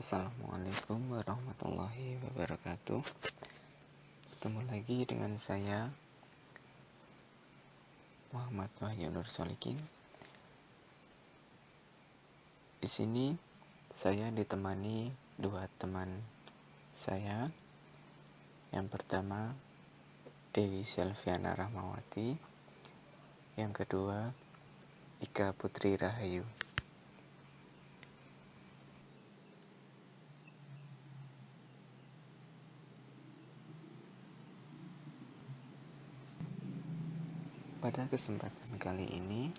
Assalamualaikum warahmatullahi wabarakatuh. Ketemu lagi dengan saya Muhammad Wahyu Nur Solikin. Di sini saya ditemani dua teman saya. Yang pertama Dewi Selviana Rahmawati, yang kedua Ika Putri Rahayu. Pada kesempatan kali ini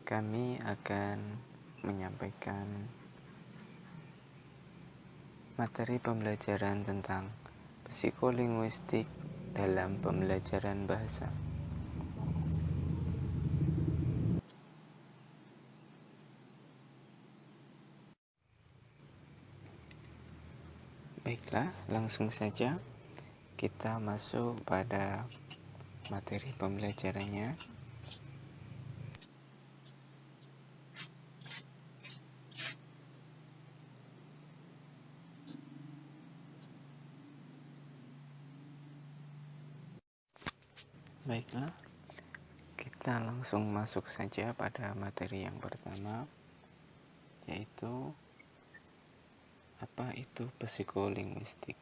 kami akan menyampaikan materi pembelajaran tentang psikolinguistik dalam pembelajaran bahasa. Baiklah, langsung saja kita masuk pada materi pembelajarannya. Baiklah, kita langsung masuk saja pada materi yang pertama, yaitu apa itu psikolinguistik.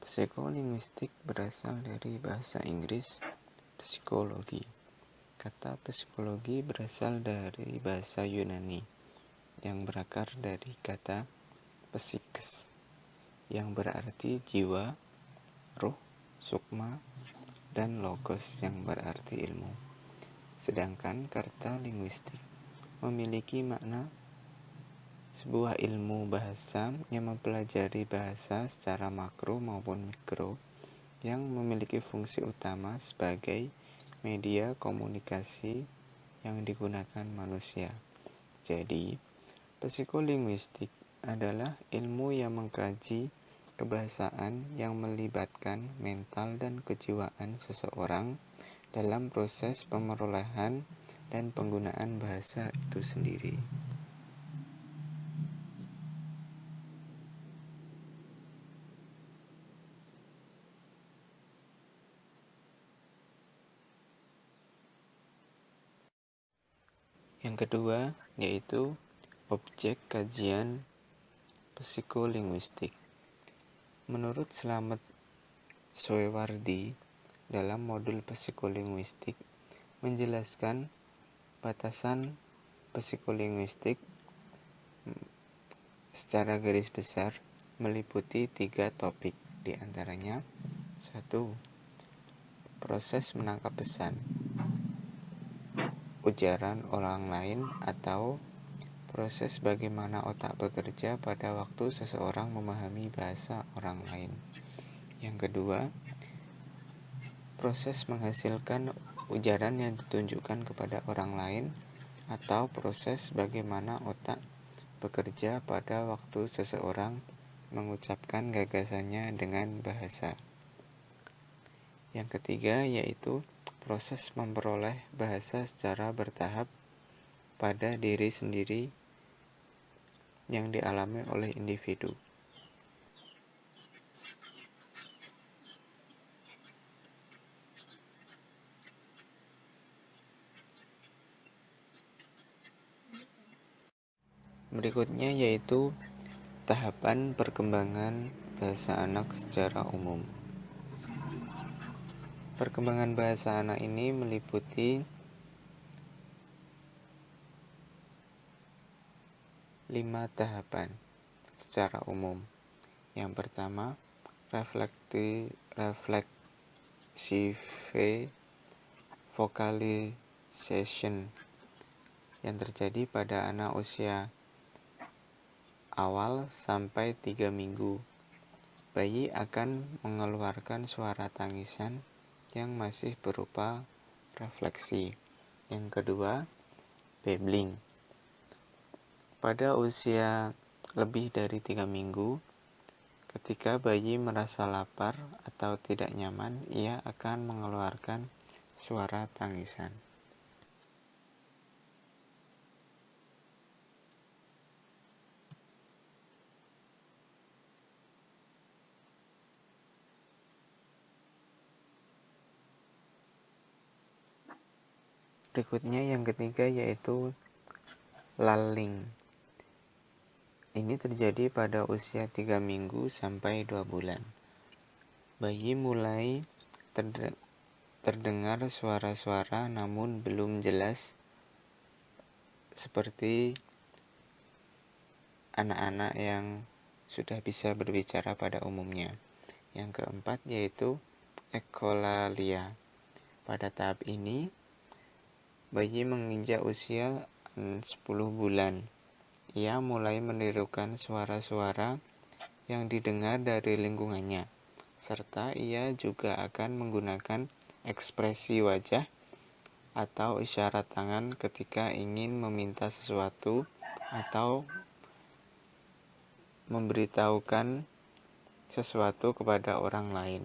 Psikolinguistik berasal dari bahasa Inggris psikologi. Kata psikologi berasal dari bahasa Yunani yang berakar dari kata psikes yang berarti jiwa, ruh, sukma, dan logos yang berarti ilmu. Sedangkan kata linguistik memiliki makna sebuah ilmu bahasa yang mempelajari bahasa secara makro maupun mikro yang memiliki fungsi utama sebagai media komunikasi yang digunakan manusia. Jadi, psikolinguistik adalah ilmu yang mengkaji kebahasaan yang melibatkan mental dan kejiwaan seseorang dalam proses pemerolehan dan penggunaan bahasa itu sendiri. Yang kedua yaitu objek kajian psikolinguistik. Menurut Slamet Soewardi dalam modul psikolinguistik menjelaskan batasan psikolinguistik secara garis besar meliputi 3 topik, diantaranya 1. Proses menangkap pesan, ujaran orang lain atau proses bagaimana otak bekerja pada waktu seseorang memahami bahasa orang lain. Yang kedua, proses menghasilkan ujaran yang ditunjukkan kepada orang lain atau proses bagaimana otak bekerja pada waktu seseorang mengucapkan gagasannya dengan bahasa. Yang ketiga yaitu proses memperoleh bahasa secara bertahap pada diri sendiri yang dialami oleh individu. Berikutnya yaitu tahapan perkembangan bahasa anak secara umum. Perkembangan bahasa anak ini meliputi 5 tahapan secara umum. Yang pertama, reflexive vocalization yang terjadi pada anak usia awal sampai 3 minggu. Bayi akan mengeluarkan suara tangisan yang masih berupa refleksi. Yang kedua, babbling. Pada usia lebih dari 3 minggu, ketika bayi merasa lapar atau tidak nyaman, ia akan mengeluarkan suara tangisan. Berikutnya yang ketiga yaitu lulling. Ini terjadi pada usia 3 minggu sampai 2 bulan. Bayi mulai terdengar suara-suara namun belum jelas seperti anak-anak yang sudah bisa berbicara pada umumnya. Yang keempat yaitu ekolalia. Pada tahap ini, bayi menginjak usia 10 bulan. Ia mulai menirukan suara-suara yang didengar dari lingkungannya, serta ia juga akan menggunakan ekspresi wajah atau isyarat tangan ketika ingin meminta sesuatu atau memberitahukan sesuatu kepada orang lain.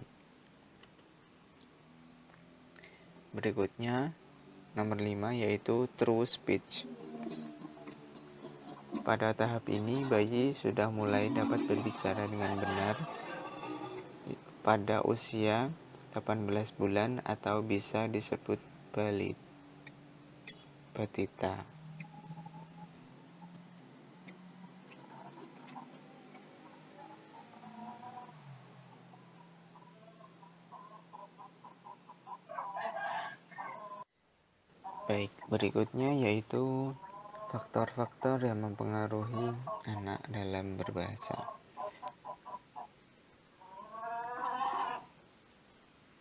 Berikutnya, nomor 5 yaitu true speech. Pada tahap ini, bayi sudah mulai dapat berbicara dengan benar pada usia 18 bulan atau bisa disebut batita. Baik, berikutnya yaitu faktor-faktor yang mempengaruhi anak dalam berbahasa.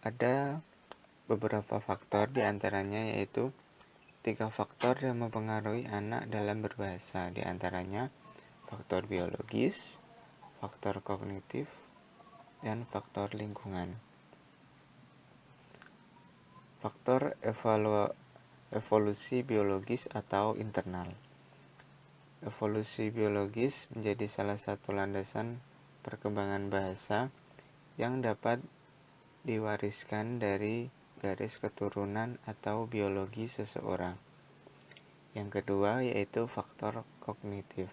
Ada beberapa faktor, diantaranya yaitu 3 faktor yang mempengaruhi anak dalam berbahasa, diantaranya faktor biologis, faktor kognitif, dan faktor lingkungan. Faktor evolusi biologis atau internal. Evolusi biologis menjadi salah satu landasan perkembangan bahasa yang dapat diwariskan dari garis keturunan atau biologi seseorang. Yang kedua yaitu faktor kognitif.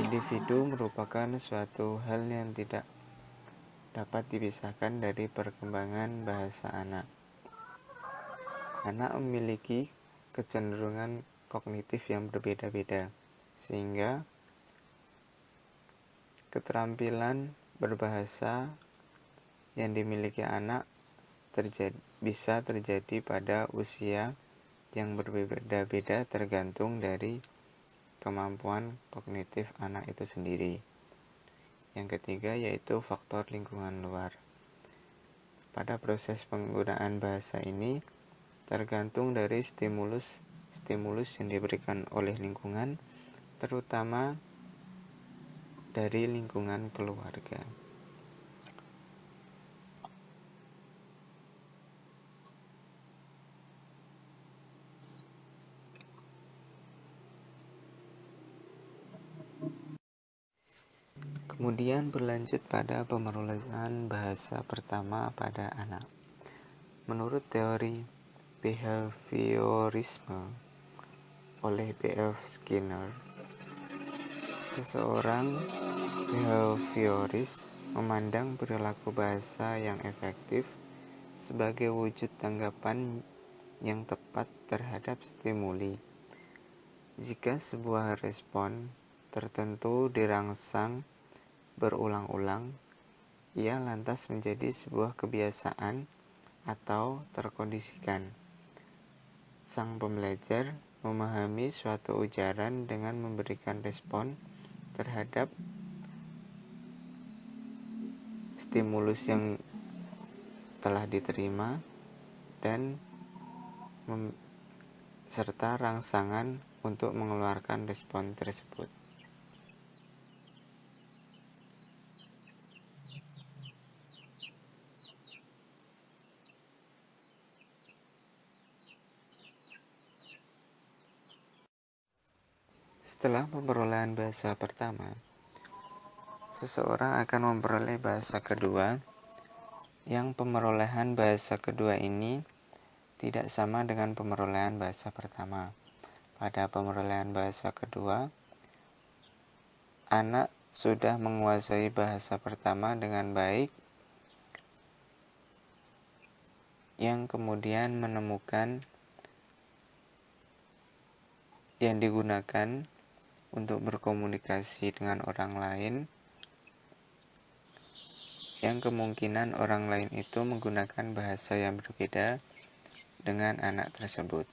Individu merupakan suatu hal yang tidak dapat dipisahkan dari perkembangan bahasa anak. Anak memiliki kecenderungan kognitif yang berbeda-beda, sehingga keterampilan berbahasa yang dimiliki anak bisa terjadi pada usia yang berbeda-beda tergantung dari kemampuan kognitif anak itu sendiri. Yang ketiga yaitu faktor lingkungan luar. Pada proses penggunaan bahasa ini tergantung dari stimulus yang diberikan oleh lingkungan, terutama dari lingkungan keluarga. Kemudian berlanjut pada pemrosesan bahasa pertama pada anak. Menurut teori behaviorisme oleh B.F. Skinner, seseorang behavioris memandang perilaku bahasa yang efektif sebagai wujud tanggapan yang tepat terhadap stimuli. Jika sebuah respon tertentu dirangsang berulang-ulang, ia lantas menjadi sebuah kebiasaan atau terkondisikan. Sang pembelajar memahami suatu ujaran dengan memberikan respon terhadap stimulus yang telah diterima dan serta rangsangan untuk mengeluarkan respon tersebut. Setelah pemrolehan bahasa pertama, seseorang akan memperoleh bahasa kedua, yang pemerolehan bahasa kedua ini tidak sama dengan pemerolehan bahasa pertama. Pada pemerolehan bahasa kedua, anak sudah menguasai bahasa pertama dengan baik, yang kemudian menemukan yang digunakan untuk berkomunikasi dengan orang lain, yang kemungkinan orang lain itu menggunakan bahasa yang berbeda dengan anak tersebut.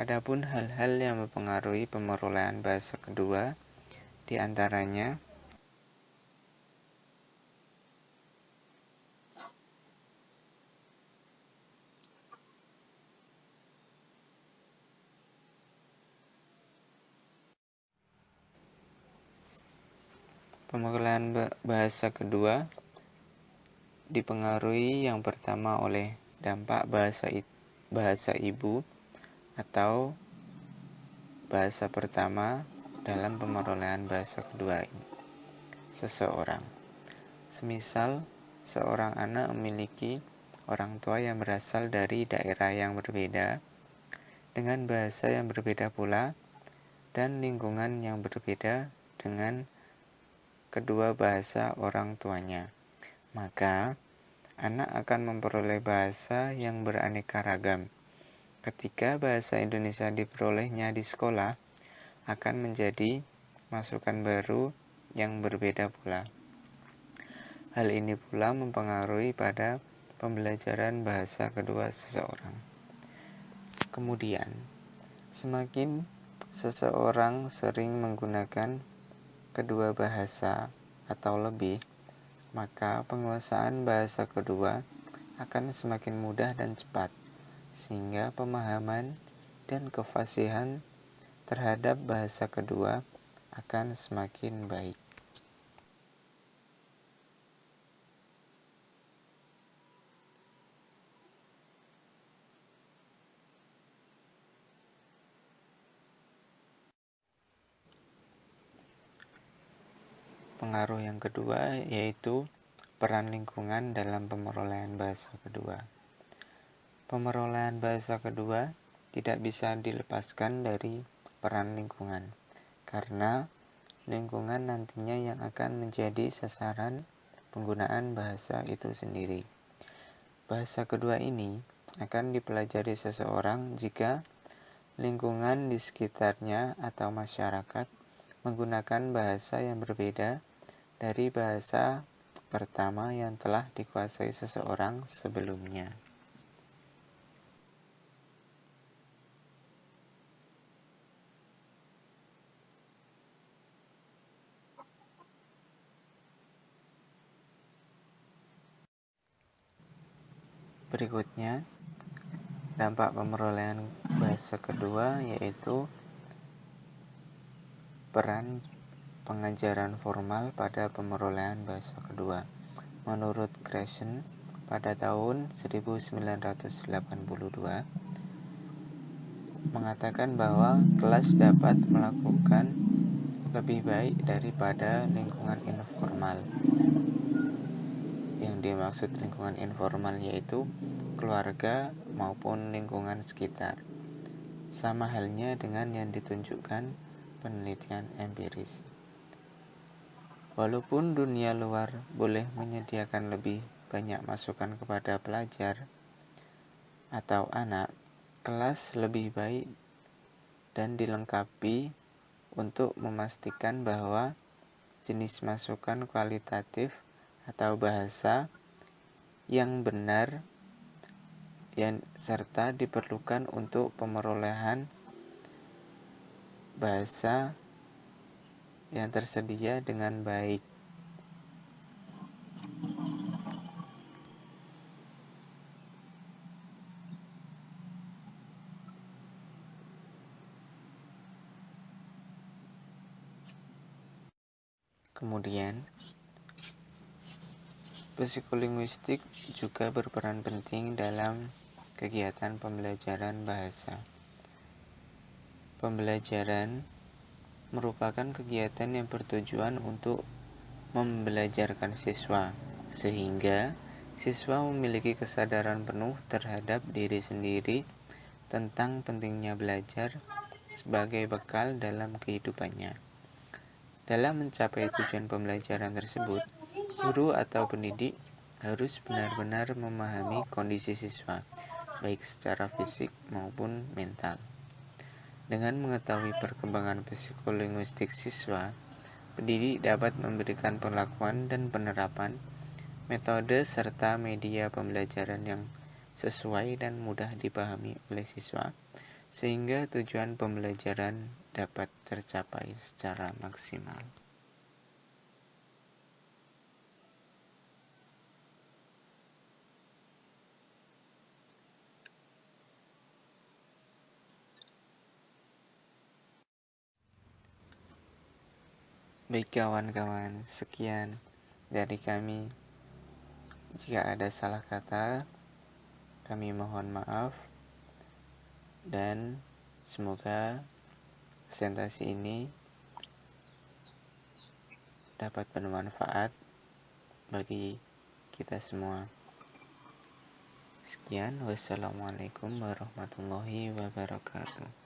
Adapun hal-hal yang mempengaruhi pemerolehan bahasa kedua, di antaranya pemerolehan bahasa kedua dipengaruhi yang pertama oleh dampak bahasa ibu atau bahasa pertama dalam pemerolehan bahasa kedua ini. Seseorang, semisal seorang anak memiliki orang tua yang berasal dari daerah yang berbeda, dengan bahasa yang berbeda pula, dan lingkungan yang berbeda dengan kedua bahasa orang tuanya, maka anak akan memperoleh bahasa yang beraneka ragam. Ketika bahasa Indonesia diperolehnya di sekolah, akan menjadi masukan baru yang berbeda pula. Hal ini pula mempengaruhi pada pembelajaran bahasa kedua seseorang. Kemudian, semakin seseorang sering menggunakan kedua bahasa atau lebih, maka penguasaan bahasa kedua akan semakin mudah dan cepat, sehingga pemahaman dan kefasihan terhadap bahasa kedua akan semakin baik. Pengaruh yang kedua yaitu peran lingkungan dalam pemerolehan bahasa kedua. Pemerolehan bahasa kedua tidak bisa dilepaskan dari peran lingkungan, karena lingkungan nantinya yang akan menjadi sasaran penggunaan bahasa itu sendiri. Bahasa kedua ini akan dipelajari seseorang jika lingkungan di sekitarnya atau masyarakat menggunakan bahasa yang berbeda dari bahasa pertama yang telah dikuasai seseorang sebelumnya. Berikutnya, dampak pemerolehan bahasa kedua yaitu peran pengajaran formal pada pemerolehan bahasa kedua. Menurut Gresham, pada tahun 1982 mengatakan bahwa kelas dapat melakukan lebih baik daripada lingkungan informal. Yang dimaksud lingkungan informal yaitu keluarga maupun lingkungan sekitar. Sama halnya dengan yang ditunjukkan penelitian empiris. Walaupun dunia luar boleh menyediakan lebih banyak masukan kepada pelajar atau anak, kelas lebih baik dan dilengkapi untuk memastikan bahwa jenis masukan kualitatif atau bahasa yang benar yang serta diperlukan untuk pemerolehan bahasa yang tersedia dengan baik. Kemudian, psikolinguistik juga berperan penting dalam kegiatan pembelajaran bahasa. Pembelajaran merupakan kegiatan yang bertujuan untuk membelajarkan siswa, sehingga siswa memiliki kesadaran penuh terhadap diri sendiri tentang pentingnya belajar sebagai bekal dalam kehidupannya. Dalam mencapai tujuan pembelajaran tersebut, guru atau pendidik harus benar-benar memahami kondisi siswa, baik secara fisik maupun mental. Dengan mengetahui perkembangan psikolinguistik siswa, pendidik dapat memberikan perlakuan dan penerapan metode serta media pembelajaran yang sesuai dan mudah dipahami oleh siswa, sehingga tujuan pembelajaran dapat tercapai secara maksimal. Baik kawan-kawan, sekian dari kami. Jika ada salah kata, kami mohon maaf, dan semoga presentasi ini dapat bermanfaat bagi kita semua. Sekian, wassalamualaikum warahmatullahi wabarakatuh.